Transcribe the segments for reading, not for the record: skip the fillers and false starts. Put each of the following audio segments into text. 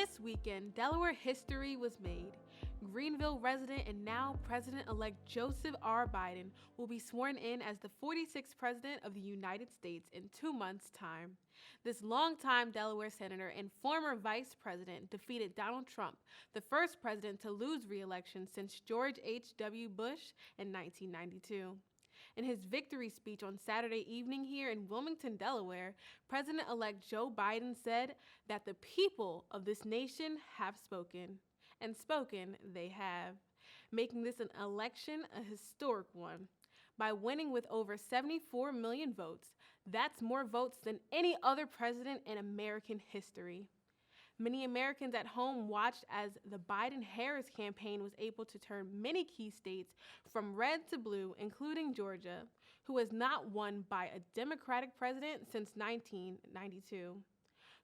This weekend, Delaware history was made. Greenville resident and now President-elect Joseph R. Biden will be sworn in as the 46th President of the United States in 2 months' time. This longtime Delaware senator and former vice president defeated Donald Trump, the first president to lose re-election since George H.W. Bush in 1992. In his victory speech on Saturday evening here in Wilmington, Delaware, President-elect Joe Biden said that the people of this nation have spoken, and spoken they have, making this an election a historic one. By winning with over 74 million votes, that's more votes than any other president in American history. Many Americans at home watched as the Biden-Harris campaign was able to turn many key states from red to blue, including Georgia, who has not won by a Democratic president since 1992.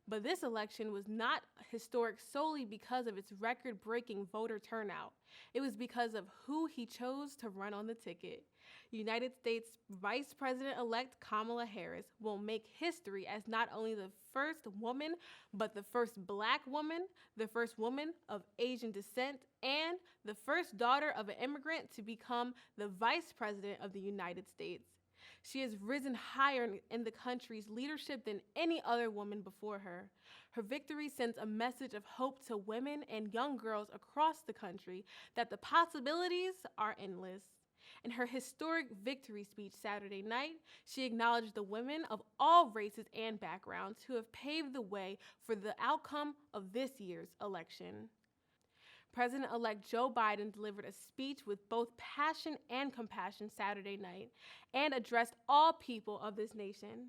But this election was not historic solely because of its record-breaking voter turnout. It was because of who he chose to run on the ticket. United States Vice President-elect Kamala Harris will make history as not only the first woman, but the first Black woman, the first woman of Asian descent, and the first daughter of an immigrant to become the Vice President of the United States. She has risen higher in the country's leadership than any other woman before her. Her victory sends a message of hope to women and young girls across the country that the possibilities are endless. In her historic victory speech Saturday night, she acknowledged the women of all races and backgrounds who have paved the way for the outcome of this year's election. President-elect Joe Biden delivered a speech with both passion and compassion Saturday night and addressed all people of this nation.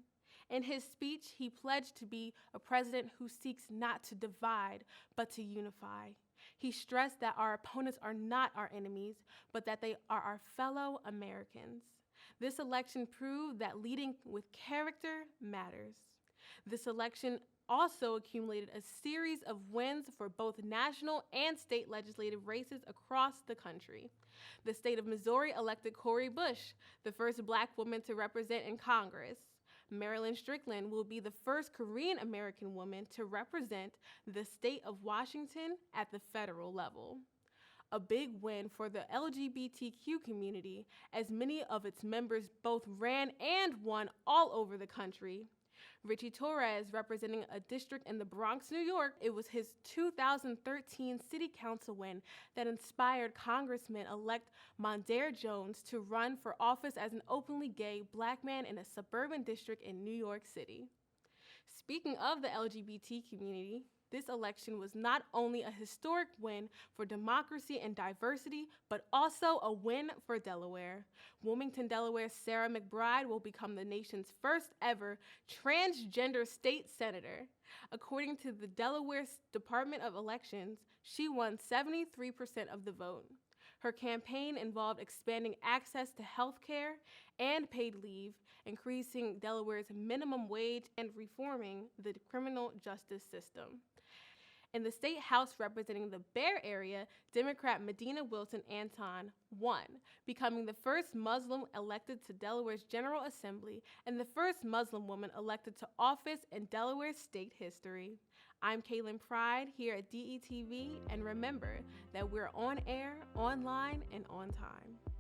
In his speech, he pledged to be a president who seeks not to divide, but to unify. He stressed that our opponents are not our enemies, but that they are our fellow Americans. This election proved that leading with character matters. This election also accumulated a series of wins for both national and state legislative races across the country. The state of Missouri elected Cori Bush, the first Black woman to represent in Congress. Marilyn Strickland will be the first Korean American woman to represent the state of Washington at the federal level. A big win for the LGBTQ community, as many of its members both ran and won all over the country. Ritchie Torres, representing a district in the Bronx, New York, it was his 2013 city council win that inspired Congressman-elect Mondaire Jones to run for office as an openly gay Black man in a suburban district in New York City. Speaking of the LGBT community, this election was not only a historic win for democracy and diversity, but also a win for Delaware. Wilmington, Delaware's Sarah McBride will become the nation's first ever transgender state senator. According to the Delaware Department of Elections, she won 73% of the vote. Her campaign involved expanding access to health care and paid leave, increasing Delaware's minimum wage, and reforming the criminal justice system. In the state house representing the Bear area, Democrat Madinah Wilson-Anton won, becoming the first Muslim elected to Delaware's General Assembly and the first Muslim woman elected to office in Delaware's state history. I'm Kaylynn Pride here at Detv, and remember that we're on air, online, and on time.